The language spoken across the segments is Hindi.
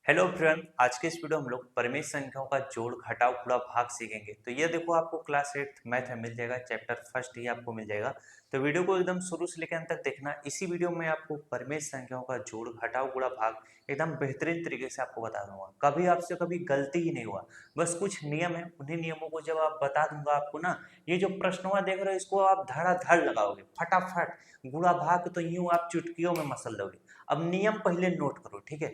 हेलो फ्रेंड, आज के इस वीडियो में हम लोग परिमेय संख्याओं का जोड़ घटाव गुणा भाग सीखेंगे। तो ये देखो, आपको क्लास 8 मैथ में मिल जाएगा, चैप्टर फर्स्ट ही आपको मिल जाएगा। तो वीडियो को एकदम शुरू से लेकर अंत तक देखना। इसी वीडियो में आपको परिमेय संख्याओं का जोड़ घटाव गुणा भाग एकदम बेहतरीन तरीके से आपको बता दूंगा। कभी आपसे कभी गलती ही नहीं हुआ, बस कुछ नियम है, उन्हीं नियमों को जब आप बता दूंगा आपको ना, ये जो प्रश्नवा देख रहे हो इसको आप धड़ाधड़ लगाओगे फटाफट। गुणा भाग तो यूं आप चुटकियों में मसल दोगे। अब नियम पहले नोट करो, ठीक है।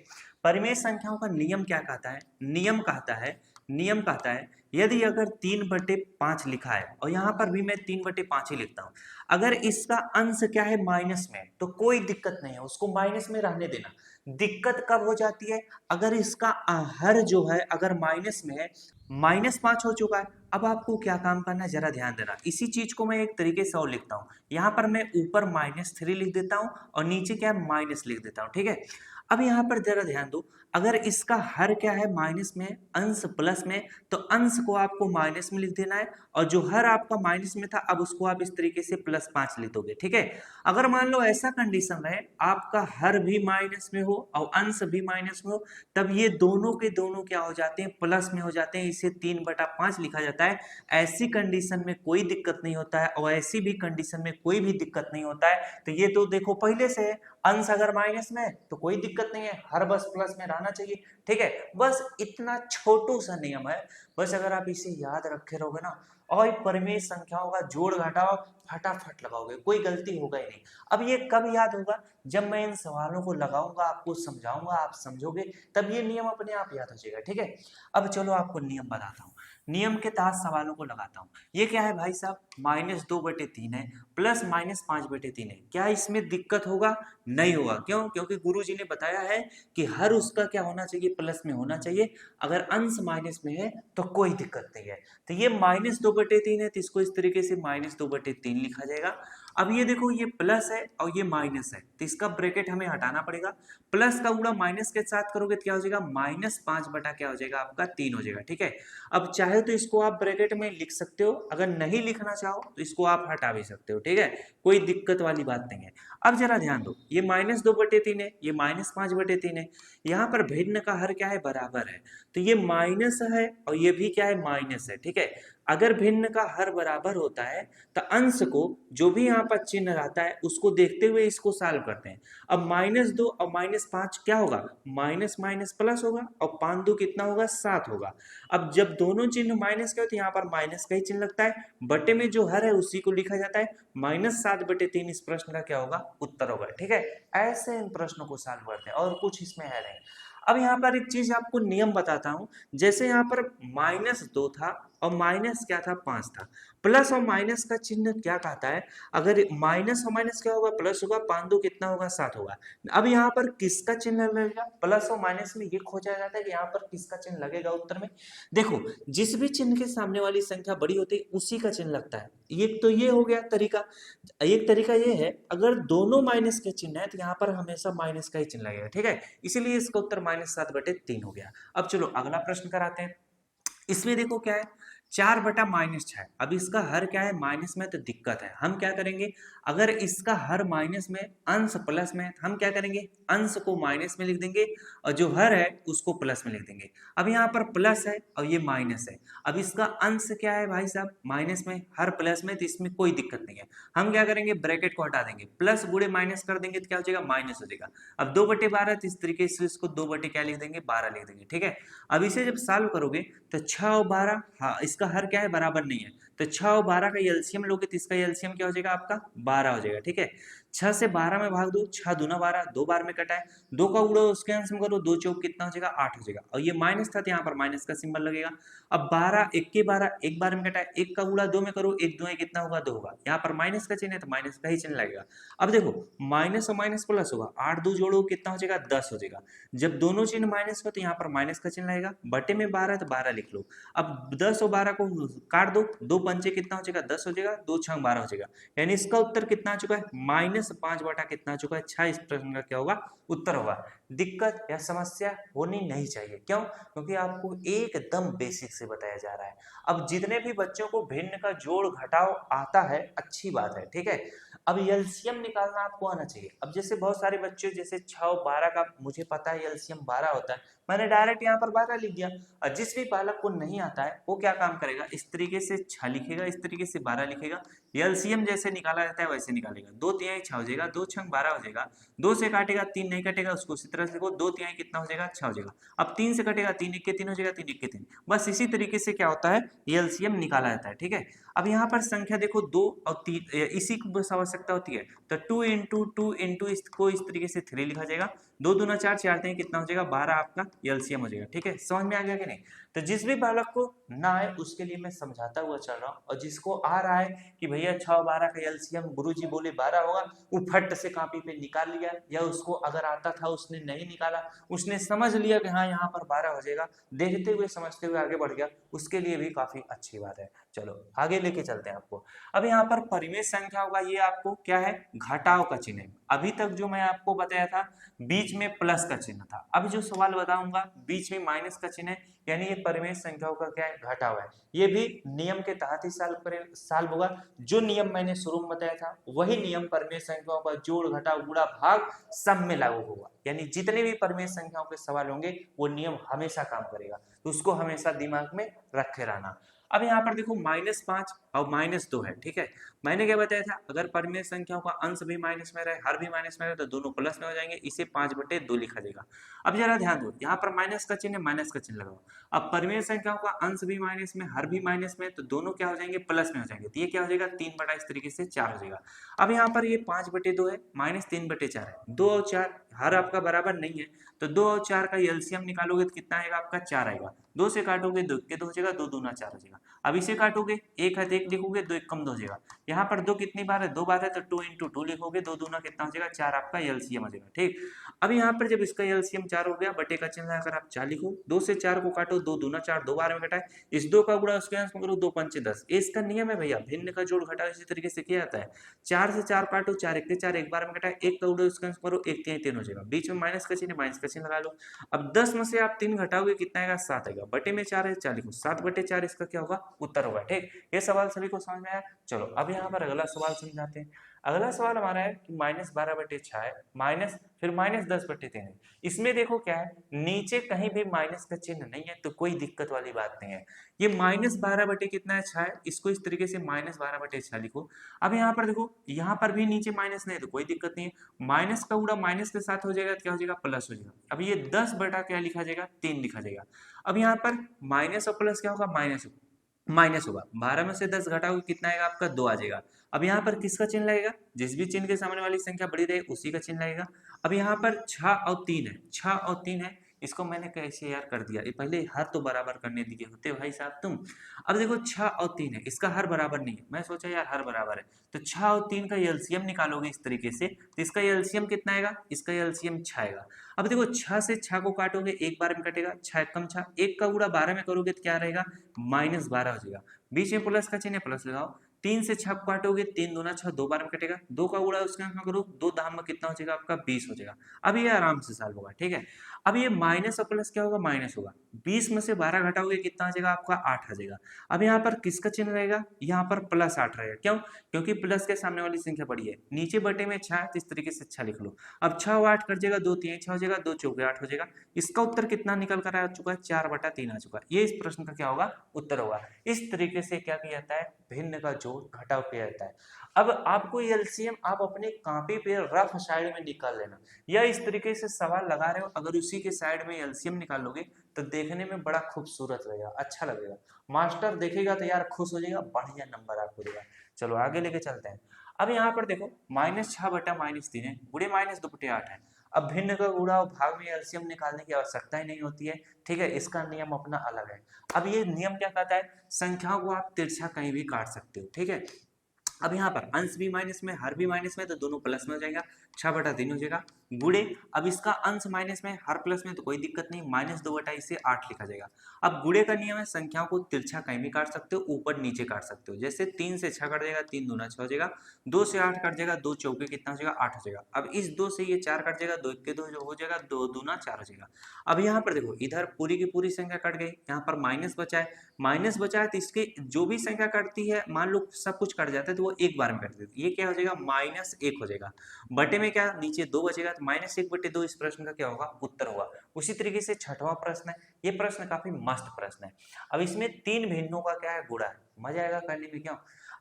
परिमेय संख्याओं का नियम क्या कहता है? नियम कहता है यदि अगर 3/5 लिखा है, और यहाँ पर भी मैं 3/5 ही लिखता हूँ, अगर इसका अंश क्या है माइनस में, तो कोई दिक्कत नहीं है, उसको माइनस में रहने देना। दिक्कत कब हो जाती है? अगर इसका हर जो है अगर माइनस में है, -5 हो चुका है। अब आपको क्या काम करना है, जरा ध्यान देना। इसी चीज को मैं एक तरीके से और लिखता हूँ। यहाँ पर मैं ऊपर -3 लिख देता हूँ और नीचे क्या है माइनस लिख देता हूँ, ठीक है। अब यहाँ पर जरा ध्यान दो, अगर इसका हर क्या है माइनस में, अंश प्लस में, तो अंश को आपको माइनस में लिख देना है, और जो हर आपका माइनस में था अब उसको आप इस तरीके से +5 लिख दोगे, ठीक है। अगर मान लो ऐसा कंडीशन है आपका हर भी माइनस में हो और अंश भी माइनस में हो, तब ये दोनों के दोनों क्या हो जाते हैं, प्लस में हो जाते हैं, इसे 3/5 लिखा जाता है। ऐसी कंडीशन में कोई दिक्कत नहीं होता है, और ऐसी भी कंडीशन में कोई भी दिक्कत नहीं होता है। तो ये तो देखो पहले से है, अंश अगर माइनस में है तो कोई दिक्कत नहीं है, हर बस प्लस में रहना चाहिए, ठीक है। बस इतना छोटू सा नियम है, बस अगर आप इसे याद रखे रहोगे ना, और परिमेय संख्याओं का जोड़ घटाव फटाफट लगाओगे, कोई गलती होगा ही नहीं। अब ये कब याद होगा? जब मैं इन सवालों को लगाऊंगा, आपको समझाऊंगा, आप समझोगे, तब ये नियम अपने आप याद हो जाएगा, ठीक है। अब चलो आपको नियम बताता हूँ, नियम के तहत सवालों को लगाता हूँ। ये क्या है भाई साहब, -2/3 है, प्लस -5/3 है। क्या इसमें दिक्कत होगा? नहीं होगा। क्यों? क्योंकि गुरुजी ने बताया है कि हर उसका क्या होना चाहिए, प्लस में होना चाहिए। अगर अंश माइनस में है तो कोई दिक्कत नहीं है। तो ये -2/3 है, तो इसको इस तरीके से -2/3 लिखा जाएगा। अब ये देखो, ये प्लस है और ये माइनस है, तो इसका ब्रैकेट हमें हटाना पड़ेगा। प्लस का गुणा माइनस के साथ करोगे तो क्या हो जाएगा, -5 बटा क्या हो जाएगा आपका 3 हो जाएगा, ठीक है। अब चाहे तो इसको आप ब्रैकेट में लिख सकते हो, अगर नहीं लिखना चाहो तो इसको आप हटा भी सकते हो, ठीक है। कोई दिक्कत वाली बात नहीं है। अब जरा ध्यान दो, ये -2/3 है, ये -5/3 है। यहाँ पर भिन्न का हर क्या है, बराबर है। तो ये माइनस है और ये भी क्या है, माइनस है, ठीक है। अगर भिन्न का हर बराबर होता है तो अंश को जो भी यहाँ पर चिन्ह रहता है उसको देखते हुए इसको सॉल्व करते हैं। अब -2 और -5 क्या होगा, माइनस माइनस प्लस होगा, और 5×2 कितना होगा, 7 होगा। अब जब दोनों चिन्ह माइनस के हो तो यहाँ पर माइनस का ही चिन्ह लगता है, बटे में जो हर है उसी को लिखा जाता है। -7/3 इस प्रश्न का क्या होगा, उत्तर होगा, ठीक है। ऐसे इन प्रश्नों को सॉल्व करते हैं, और कुछ इसमें है नहीं। अब यहाँ पर एक चीज आपको नियम बताता हूं, जैसे यहाँ पर -2 था और माइनस क्या था, 5 था। प्लस और माइनस का चिन्ह क्या कहता है, अगर माइनस और माइनस क्या होगा, प्लस होगा, 5×2 कितना होगा, 7 होगा। अब यहाँ पर किसका चिन्ह लगेगा, प्लस और माइनस में ये खोजा जाता है कि यहाँ पर किसका चिन्ह लगेगा उत्तर में। देखो, जिस भी चिन्ह के सामने वाली संख्या बड़ी होती है उसी का चिन्ह लगता है। ये तो ये हो गया तरीका। एक तरीका ये है, अगर दोनों माइनस के चिन्ह है तो यहाँ पर हमेशा माइनस का ही चिन्ह लगेगा, ठीक है। इसीलिए इसका उत्तर -7/3 हो गया। अब चलो अगला प्रश्न कराते हैं। इसमें देखो क्या है, 4/-6। अब इसका हर क्या है, माइनस में, तो दिक्कत है। हम क्या करेंगे, अगर इसका हर माइनस में, अंश प्लस में, हम क्या करेंगे, अंश को माइनस में लिख देंगे और जो हर है उसको प्लस में लिख देंगे। अब यहाँ पर प्लस है और ये माइनस है। अब इसका अंश क्या है भाई साहब, माइनस में, हर प्लस में, तो इसमें कोई दिक्कत नहीं है। हम क्या करेंगे, ब्रैकेट को हटा देंगे, प्लस गुणे माइनस कर देंगे तो क्या हो जाएगा, माइनस हो जाएगा। अब 2/12, तो इस तरीके से इसको 2 क्या लिख देंगे, 12 लिख देंगे, ठीक है। अब इसे जब सॉल्व करोगे तो 6 और 12, हाँ इसका हर क्या है, बराबर नहीं है, तो 6 और 12 का एलसीएम लोगे तो इसका एलसीएम क्या हो जाएगा आपका, 12 हो जाएगा, ठीक है। 6 से 12 में भाग दो, 6 दूना 12, 2 बार में कटा है, 2 का उड़ो उसके अंश में करो, 2 चौक कितना हो जाएगा, 8 हो जाएगा। और ये माइनस था तो यहाँ पर माइनस का सिंबल लगेगा। अब 12 1 के 12, एक बार में कटा है, 1 का उड़ा 2 में करो, 1 2 कितना होगा, 2 होगा। यहाँ पर माइनस का चिन्ह है तो माइनस का ही चिन्ह लगेगा। अब देखो, माइनस और माइनस प्लस होगा, 8 2 जोड़ो कितना हो जाएगा, 10 हो जाएगा। जब दोनों चिन्ह माइनस का तो यहाँ पर माइनस का चिन्ह लगेगा, बटे में 12 तो 12 लिख लो। अब 10 और 12 को काट दो, 2 पंचे कितना हो जाएगा, 10 हो जाएगा, 2 छंग 12 हो जाएगा। यानी इसका उत्तर कितना आ चुका है, -5 बटा कितना आ चुका है, 6। इस प्रश्न का क्या होगा, उत्तर होगा। दिक्कत या समस्या होनी नहीं चाहिए, क्यों? क्योंकि आपको एकदम बेसिक से बताया जा रहा है। अब जितने भी बच्चों को भिन्न का जोड़ घटाव आता है, अच्छी बात है, ठीक है। अब एलसीएम निकालना आपको आना चाहिए। अब जैसे बहुत सारे बच्चे जैसे 6 और 12 का मुझे पता है एलसीएम 12 होता है, मैंने डायरेक्ट यहाँ पर 12 लिख दिया। और जिस भी बालक को नहीं आता है वो क्या काम करेगा, इस तरीके से 6 लिखेगा, इस तरीके से 12 लिखेगा। एलसीएम जैसे निकाला जाता है वैसे निकालेगा। 2 तिहाई 6 हो जाएगा, 2 छंग 12 हो जाएगा, 2 से काटेगा 3 नहीं कटेगा, उसको उसी तरह से देखो 2 तिहाई कितना हो जाएगा, 6 हो जाएगा। अब 3 से कटेगा 3 1 के 3 हो जाएगा, 3 1 के 3। बस इसी तरीके से क्या होता है, एलसीएम निकाला जाता है। ठीक है, अब यहाँ पर संख्या देखो 2 और 3, इसी की बस आवश्यकता होती है, तो 2 इंटू 2 इंटू इसको इस तरीके से 3 लिखा जाएगा। 2 दूना 4, 4 तिहाई कितना हो जाएगा, 12 आपका एलसीएम हो जाएगा। ठीक है, समझ में आ गया कि नहीं? तो जिस भी बालक को ना आए उसके लिए मैं समझाता हुआ चल रहा हूँ, और जिसको आ रहा है कि भैया 6 12 का एलसीएम गुरुजी बोले 12 होगा, वो फट से कॉपी पे निकाल लिया, या उसको अगर आता था उसने नहीं निकाला, उसने समझ लिया कि हाँ यहाँ पर 12 हो जाएगा, देखते हुए समझते हुए आगे बढ़ गया, उसके लिए भी काफी अच्छी बात है। चलो आगे लेके चलते हैं आपको। अब यहाँ पर परिमेय संख्या होगा, ये आपको क्या है, घटाव का चिन्ह है। अभी तक जो मैं आपको बताया था बीच में प्लस का चिन्ह था, अब जो सवाल बताऊंगा बीच में माइनस का चिन्ह है, यानी ये परिमेय संख्याओं का क्या है, घटाव है। ये भी नियम के तहत ही साल होगा। जो नियम मैंने शुरू में बताया था वही नियम परिमेय संख्याओं का जोड़ घटाव गुणा भाग सब में लागू होगा, यानी जितने भी परिमेय संख्याओं के सवाल होंगे वो नियम हमेशा काम करेगा, तो उसको हमेशा दिमाग में रखे रहना। अब यहाँ पर देखो -5 और -2 है। ठीक है, मैंने क्या बताया था, अगर परिमेय संख्याओं का अंश भी माइनस में रहे, हर भी माइनस में रहे, तो दोनों प्लस में हो जाएंगे, इसे 5/2 लिखा जाएगा। अब जरा ध्यान दो, यहाँ पर माइनस का चिन्ह है, माइनस का चिन्ह लगाओ। अब परिमेय संख्याओं का अंश भी माइनस में, हर भी माइनस में, तो दोनों क्या हो जाएंगे, प्लस में हो जाएंगे, तो ये क्या हो जाएगा, 3 बटा इस तरीके से 4 हो जाएगा। अब यहाँ पर ये 5/2 है, -3/4 है, 2 और 4 हर आपका बराबर नहीं है, तो 2 और 4 का एलसीएम निकालोगे तो कितना आएगा आपका, 4 आएगा। 2 से काटोगे 2 के 2 हो जाएगा, 2 दूना 4 हो जाएगा। अब इसे काटोगे, 1 है तो 1 लिखोगे, 2 1 कम 2 हो जाएगा। यहाँ पर 2 कितनी बार है, 2 बार है, तो 2 इंटू 2 लिखोगे, 2 दूना कितना हो जाएगा, 4 आपका एलसीएम हो जाएगा। ठीक, अब यहाँ पर जब इसका एलसीएम 4 हो गया, बटे का चिन्ह अगर आप 4 लिखो, 2 से 4 को काटो, 2 दूना 4, 2 बार में कटा है, इस 2 का गुणा उसके अंश में करो, 2 पंचे 10। इसका नियम है भैया, भिन्न का जोड़ घटाव इसी तरीके से किया जाता है। 4 से 4 काटो, 4 1 4, एक बार में कटा है, 1 का गुणा उसके अंश में करो, 1 3 हो जाएगा, बीच में माइनस का चिन्ह, माइनस का चिन्ह लगा लो। अब 10 में से आप 3 घटाओगे, कितना आएगा, 7 आएगा, बटे में 4 है, 4 लिखो, 7/4 इसका क्या होगा, उत्तर होगा। ठीक, ये सवाल सभी को समझ में आया। चलो अब यहाँ पर अगला सवाल समझाते हैं। अगला सवाल हमारा है कि -12/6 है, माइनस फिर -10/3 है। इसमें देखो क्या है, नीचे कहीं भी माइनस का चिन्ह नहीं है, तो कोई दिक्कत वाली बात नहीं है। ये -12 कितना है, 6 है, इसको इस तरीके से -12/6 लिखो। अब यहाँ पर देखो, यहाँ पर भी नीचे माइनस नहीं है, तो कोई दिक्कत नहीं है, माइनस का गुणा माइनस के साथ हो जाएगा, क्या हो जाएगा, प्लस हो जाएगा। अब ये 10 बटा क्या लिखा जाएगा, 3 लिखा जाएगा। अब यहाँ पर माइनस और प्लस क्या होगा, माइनस होगा, 12 में से 10 घटाओगे कितना आएगा आपका, 2 आ जाएगा। अब यहाँ पर किसका चिन्ह लगेगा, जिस भी चिन्ह के सामने वाली संख्या बड़ी रहे उसी का चिन्ह लगेगा। अब यहाँ पर 6 और 3 है, 6 और 3 है, इसको मैंने कैसे यार कर दिया, ये पहले हर तो बराबर करने दिए होते भाई साहब तुम। अब देखो 6 और 3 है, इसका हर बराबर नहीं है, मैं सोचा यार हर बराबर है, तो 6 और 3 का एलसीएम निकालोगे इस तरीके से, तो इसका एलसीएम कितना आएगा, इसका एलसीएम 6 आएगा। अब देखो 6 से 6 को काटोगे, एक बार में कटेगा, 6 कम 6, 1 का गुणा 12 में करोगे तो क्या रहेगा, -12 हो जाएगा, बीच में प्लस का चिन्ह है, प्लस लगाओ। 3 से 6 को काटोगे, 3 दूना 6, 2 बार में कटेगा, 2 का गुणा उसके अंश में करो, 2 दाम में कितना हो जाएगा आपका, 20 हो जाएगा। अब ये आराम से सॉल्व होगा। ठीक है, अब ये माइनस और प्लस क्या होगा, माइनस होगा, 20 में से 12 घटाओगे कितना आ जाएगा आपका, 8 आ जाएगा। अब यहाँ पर किसका चिन्ह रहेगा, यहाँ पर +8 रहेगा, क्यों, क्योंकि प्लस के सामने वाली संख्या बड़ी है, नीचे बटे में 6 है, तो इस तरीके से 6 लिख लो। अब 6 और 8 कट जाएगा, 2 3 6 हो जाएगा, 2 चौके 8 हो जाएगा। इसका उत्तर कितना निकल कर आ चुका है, 4/3 आ चुका है। ये इस प्रश्न का क्या होगा, उत्तर होगा। इस तरीके से क्या किया जाता है, भिन्न का जोड़ घटाव किया जाता है। अब आपको एलसीएम आप अपने कॉपी पे रफ साइड में निकाल लेना, या इस तरीके से सवाल लगा रहे हो, अगर उसी के साइड में एलसीएम निकालोगे तो देखने में बड़ा खूबसूरत लगेगा, अच्छा लगेगा, मास्टर देखेगा तो यार खुश हो जाएगा, बढ़िया नंबर आपको देगा। चलो आगे लेके चलते हैं। अब यहाँ पर देखो -6 बटा -3 है, गुणे -2/8 है। अब भिन्न का गुणा और भाग में एलसीएम निकालने की आवश्यकता ही नहीं होती है। ठीक है, इसका नियम अपना अलग है। अब ये नियम क्या कहता है, संख्याओं को आप तिरछा कहीं भी काट सकते हो। ठीक है, अब यहाँ पर अंश भी माइनस में, हर भी माइनस में, तो दोनों प्लस में हो जाएगा, 6/3 हो जाएगा। गुड़े, अब इसका अंश माइनस में, हर प्लस में तो कोई दिक्कत नहीं, -2 इसे 8 लिखा जाएगा। अब गुड़े का नियम है, संख्याओं को तिरछा कहीं भी काट सकते हो, ऊपर नीचे काट सकते हो। जैसे 3 से 6 कट जाएगा, 3 दूना 6 हो जाएगा। 2 से 8 कट जाएगा, 2 चौके कितना हो जाएगा, 8 हो जाएगा। अब इस 2 से ये 4 कट जाएगा, 2 1 2 हो जाएगा, 2 दूना 4 हो जाएगा। अब यहाँ पर देखो, इधर पूरी की पूरी संख्या कट गई, यहाँ पर माइनस बचा है, माइनस बचा है तो इसके जो भी संख्या कटती है, मान लो सब कुछ कट जाता है तो वो एक बार में कट देती है। ये क्या हो जाएगा, -1 हो जाएगा। बटे में क्या, नीचे 2 बचेगा तो -1/2 इस प्रश्न का क्या होगा, उत्तर होगा। उसी तरीके से छठवां प्रश्न है, ये प्रश्न काफी मस्त प्रश्न है। अब इसमें 3 भिन्नों का क्या है, गुणा है, मजा आएगा करने में। क्यों,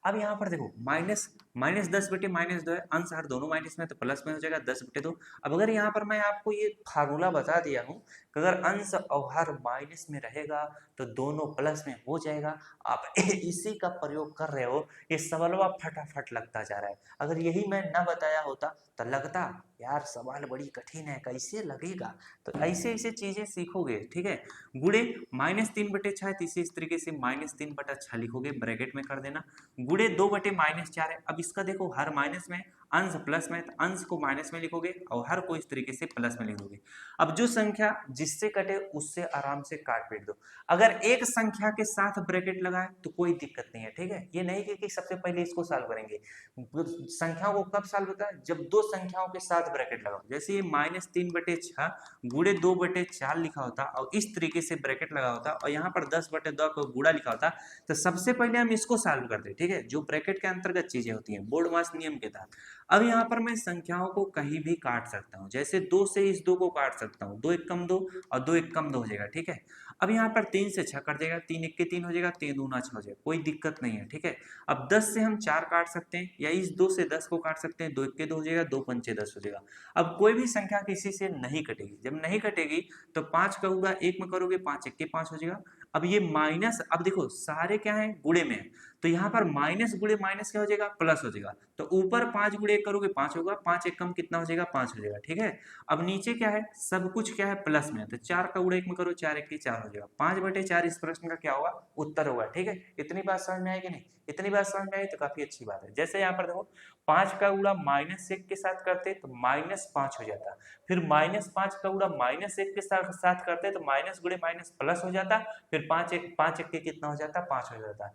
अब यहाँ पर देखो -10/-2 है, अंश हर दोनों माइनस में तो प्लस में हो जाएगा 10/2। अब अगर यहाँ पर मैं आपको ये फार्मूला बता दिया हूँ कि अगर अंश और हर माइनस में रहेगा तो दोनों प्लस में हो जाएगा, आप इसी का प्रयोग कर रहे हो, ये सवालवा फटाफट लगता जा रहा है। अगर यही मैं ना बताया होता तो लगता यार सवाल बड़ी कठिन है, कैसे लगेगा। तो ऐसे ऐसे चीजें सीखोगे, ठीक है। गुड़े -3/6 है, इस तरीके से -3/6 लिखोगे, ब्रैकेट में कर देना। गुड़े 2/-4 है, अब इसका देखो हर माइनस में, अंश प्लस में, तो अंश को माइनस में लिखोगे और हर को इस तरीके से प्लस में लिखोगे। अब जो संख्या जिससे कटे उससे आराम से काट पीट दो। अगर एक संख्या के साथ ब्रैकेट लगाए तो कोई दिक्कत नहीं है, ठीक है। ये नहीं कि सबसे पहले इसको सॉल्व करेंगे, संख्याओं को कब सॉल्व होता है, जब दो संख्याओं के साथ ब्रैकेट लगाओ। जैसे ये -3/6 गुड़े 2/4 लिखा होता और इस तरीके से ब्रैकेट लगा होता और यहाँ पर 10/2 को गुड़ा लिखा होता, तो सबसे पहले हम इसको सॉल्व करते, ठीक है, जो ब्रैकेट के अंतर्गत चीजें होती हैं बोर्ड मास नियम के तहत। अब यहाँ पर मैं संख्याओं को कहीं भी काट सकता हूँ, जैसे 2 से इस 2 को काट सकता हूँ, 2 1 2 और 2 1 2 हो जाएगा, ठीक है। अब यहाँ पर 3 से 6 कट जाएगा, 3 1 3 हो जाएगा, 3 दूना 6 हो जाएगा, कोई दिक्कत नहीं है, ठीक है। अब 10 से हम 4 काट सकते हैं, या इस 2 से 10 को काट सकते हैं, 2 1 2 हो जाएगा, 2 5 10 हो जाएगा। अब कोई भी संख्या किसी से नहीं कटेगी, जब नहीं कटेगी तो 5 का होगा 1 में करोगे, 5 1 5 हो जाएगा। अब ये माइनस, अब देखो सारे क्या है, गुणे में है, तो यहाँ पर माइनस गुणे माइनस क्या हो जाएगा, प्लस हो जाएगा। तो ऊपर 5 गुणे 1 करोगे 5 होगा, 5 1 कम कितना हो जाएगा, 5 हो जाएगा, ठीक है। अब नीचे क्या है, सब कुछ क्या है, प्लस में, तो 4 का गुणा 1 में करो, 4 1 4 हो जाएगा, 5/4 इस प्रश्न का क्या होगा, उत्तर होगा, ठीक है। इतनी बात समझ में आएगी नहीं, इतनी बात समझ में आई तो काफी अच्छी बात है। जैसे यहाँ पर देखो 5 का गुणा -1 के साथ करते तो -5 हो जाता, फिर -5 का गुणा -1 के साथ करते तो माइनस गुणे माइनस प्लस हो जाता, फिर 5 1 के कितना हो जाता, 5 हो जाता।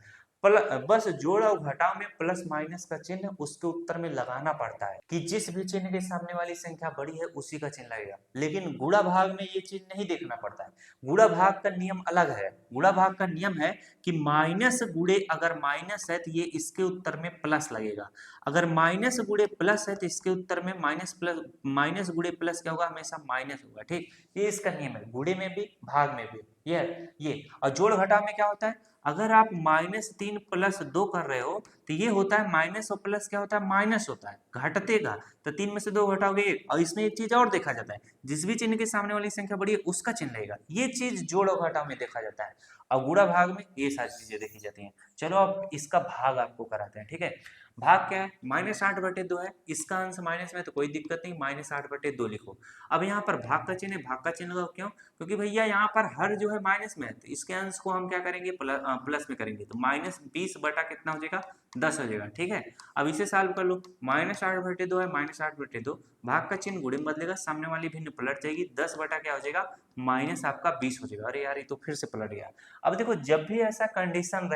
बस जोड़ और घटाव में प्लस माइनस का चिन्ह उसके उत्तर में लगाना पड़ता है, कि जिस भी चिन्ह के सामने वाली संख्या बड़ी है उसी का चिन्ह लगेगा। लेकिन गुणा भाग में ये चीज नहीं देखना पड़ता है, गुणा भाग का नियम अलग है। गुणा भाग का नियम है कि माइनस गुणे, अगर माइनस है तो ये इसके उत्तर में प्लस लगेगा, अगर माइनस गुणे प्लस है तो इसके उत्तर में माइनस गुणे प्लस क्या होगा, हमेशा माइनस होगा, ठीक। ये इसका नियम है, गुणे में भी भाग में भी। ये और जोड़ घटाव में क्या होता है, अगर आप -3 + 2 कर रहे हो तो ये होता है माइनस और प्लस क्या होता है, माइनस होता है, घटतेगा। तो 3 में से 2 घटाओगे 1, और इसमें एक चीज और देखा जाता है, जिस भी चिन्ह के सामने वाली संख्या बड़ी है उसका चिन्ह रहेगा। ये चीज जोड़ और घटाव में देखा जाता है, और गुणा भाग में ये सारी चीजें देखी जाती हैं। चलो अब इसका भाग आपको कराते हैं, ठीक है। भाग क्या है, -8/2 है, इसका अंश माइनस में तो कोई दिक्कत नहीं, -8/2 लिखो। अब यहाँ पर भाग का चिन्ह है, भाग का चिन्ह लगाओ, क्यों, क्योंकि भैया यहाँ पर हर जो है माइनस में है, तो इसके अंश को हम क्या करेंगे, प्लस में करेंगे, तो -20 बटा कितना हो जाएगा, 10 हो जाएगा, ठीक है। अब इसे सॉल्व कर लो, -8/2 है, -8/2, भाग का चिन्ह गुणे में बदलेगा, सामने वाली भिन्न पलट जाएगी, 10 बटा क्या हो जाएगा, माइनस आपका 20 हो जाएगा। अरे यार ये तो फिर से पलट गया। अब देखो जब भी ऐसा कंडीशन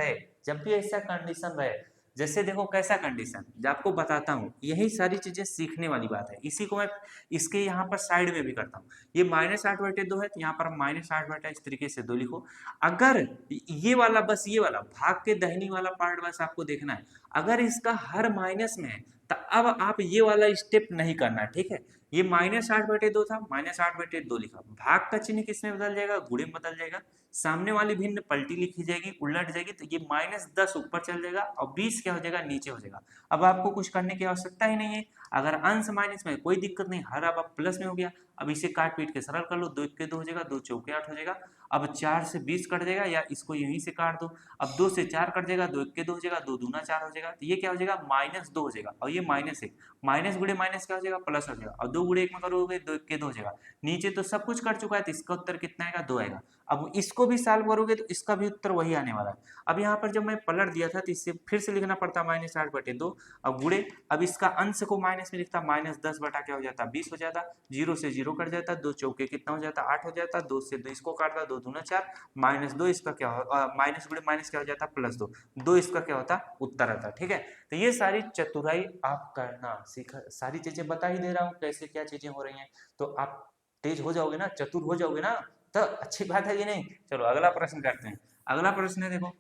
रहे, जैसे देखो कैसा कंडीशन, जब आपको बताता हूँ, यही सारी चीजें सीखने वाली बात है। इसी को मैं इसके यहाँ पर साइड में भी करता हूँ। ये -8/2 है, तो यहाँ पर -8 इस तरीके से 2 लिखो। अगर ये वाला, बस ये वाला भाग के दाहिनी वाला पार्ट बस आपको देखना है, अगर इसका हर माइनस में है तो अब आप ये वाला स्टेप नहीं करना, ठीक है। ये -8/2 था, -8/2 लिखा, भाग का चिन्ह किसमें बदल जाएगा, गुणे में बदल जाएगा, सामने वाली भिन्न पलटी लिखी जाएगी, उलट जाएगी, तो ये -10 ऊपर चल जाएगा और 20 क्या हो जाएगा, नीचे हो जाएगा। अब आपको कुछ करने की आवश्यकता ही नहीं है, अगर अंश माइनस में कोई दिक्कत नहीं, हर अब प्लस में हो गया। अब इसे काट पीट के सरल कर लो, 2 1 2 हो जाएगा, 2 चौके 8 हो जाएगा। अब 4 से 20 कट जाएगा, या इसको यहीं से काट दो। अब 2 से 4 कट जाएगा, 2 1 2 हो जाएगा, 2 दूना 4 हो जाएगा। तो ये क्या हो जाएगा, -2 हो जाएगा, और ये -1, माइनस गुड़े माइनस क्या हो जाएगा, प्लस हो जाएगा। और 2 गुड़े 1 में करोगे, 2 1 2 हो जाएगा। नीचे तो सब कुछ कट चुका है, तो इसका उत्तर कितना आएगा, 2 आएगा। अब इसको भी सॉल्व करोगे तो इसका भी उत्तर वही आने वाला है। अब यहाँ पर जब मैं पलट दिया था तो इससे फिर से लिखना पड़ता -8/2। अब गुड़े, अब इसका अंश को माइनस में लिखता, -10 बटा क्या हो जाता, 20 हो जाता। 0 से 0 कट जाता, 2 चौके कितना हो जाता, 8 हो जाता। 2 से 2 इसको काटता, 2 दूना 4, -2 इसका क्या हो, माइनस गुड़े माइनस क्या हो जाता, +2। 2 इसका क्या होता, उत्तर आता। ठीक है, तो ये सारी चतुराई आप करना सीख, सारी चीजें बता ही दे रहा हूँ कैसे क्या चीजें हो रही हैं, तो आप तेज हो जाओगे ना, चतुर हो जाओगे ना, तो अच्छी बात है कि नहीं। चलो अगला प्रश्न करते हैं। अगला प्रश्न है, देखो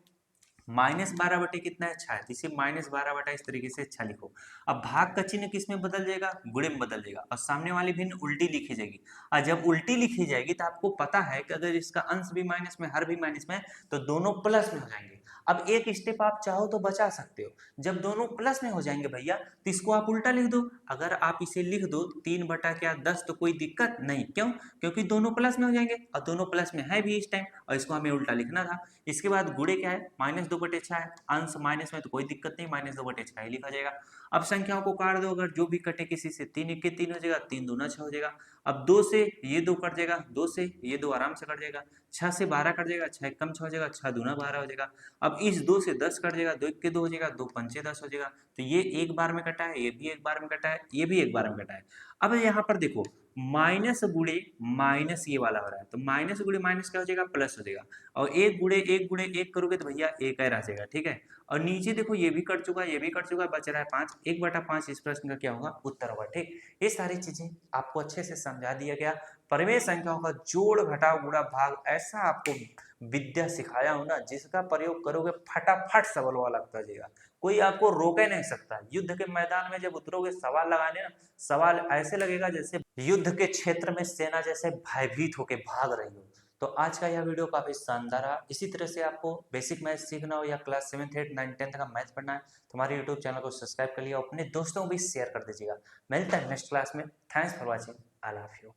-12 बटे कितना है, 6 है, तो इसे -12 बटा इस तरीके से 6 लिखो। अब भाग का चिन्ह किस में बदल जाएगा, गुणे में बदल जाएगा, और सामने वाली भिन्न उल्टी लिखी जाएगी। और जब उल्टी लिखी जाएगी तो आपको पता है कि अगर इसका अंश भी माइनस में, हर भी माइनस में, तो दोनों प्लस में हो जाएंगे। अब एक स्टेप आप चाहो तो बचा सकते हो, जब दोनों प्लस में हो जाएंगे भैया, तो इसको आप उल्टा लिख दो। अगर आप इसे लिख दो 3 बटा क्या 10, तो कोई दिक्कत नहीं, क्यों, क्योंकि दोनों प्लस में हो जाएंगे, और दोनों प्लस में है भी इस टाइम, और इसको हमें उल्टा लिखना था। इसके बाद गुणे क्या है, -2/6 है, अंश माइनस में तो कोई दिक्कत नहीं, -2/6 ही लिखा जाएगा। अब संख्याओं को काट दो, अगर जो भी कटे किसी से, 3 1 3 हो जाएगा, 3 दूना 6 हो जाएगा। अब 2 से ये 2 कट जाएगा, 2 से ये 2 आराम से कट जाएगा। 6 से 12 कट जाएगा, 6 कम 6 हो जाएगा, 6 दूना 12 हो जाएगा। अब इस 2 से 10 कट जाएगा, 2 1 2 हो जाएगा, 2 पंचे 10 हो जाएगा। तो ये एक बार में कटा है, ये भी एक बार में कटा है, ये भी एक बार में कटा है। अब यहाँ पर देखो, माइनस गुड़े माइनस ये वाला हो रहा है, तो माइनस गुड़े माइनस क्या हो जाएगा, प्लस हो जाएगा। और एक गुड़े एक करोगे तो भैया एक रह जाएगा। ठीक है, और नीचे देखो ये भी कट चुका है, ये भी कट चुका है, बच रहा है 5, 1/5 इस प्रश्न का क्या होगा, उत्तर होगा। ठीक, ये सारी चीजें आपको अच्छे से समझा दिया गया। परिमेय संख्याओं का जोड़ घटाव गुणा भाग ऐसा आपको विद्या सिखाया हूं ना, जिसका प्रयोग करोगे फटाफट सवाल वाला लगता जाएगा, कोई आपको रोके नहीं सकता। युद्ध के मैदान में जब उतरोगे सवाल लगाने ना, सवाल ऐसे लगेगा जैसे युद्ध के क्षेत्र में सेना जैसे भयभीत होकर भाग रही हो। तो आज का यह वीडियो काफी शानदार रहा। इसी तरह से आपको बेसिक मैथ सीखना हो या क्लास 7 8 9 10 का मैथ पढ़ना है तो हमारे यूट्यूब चैनल को सब्सक्राइब कर लिया, अपने दोस्तों को भी शेयर कर दीजिएगा। मिलते हैं नेक्स्ट क्लास में। Thanks for watching. I love you.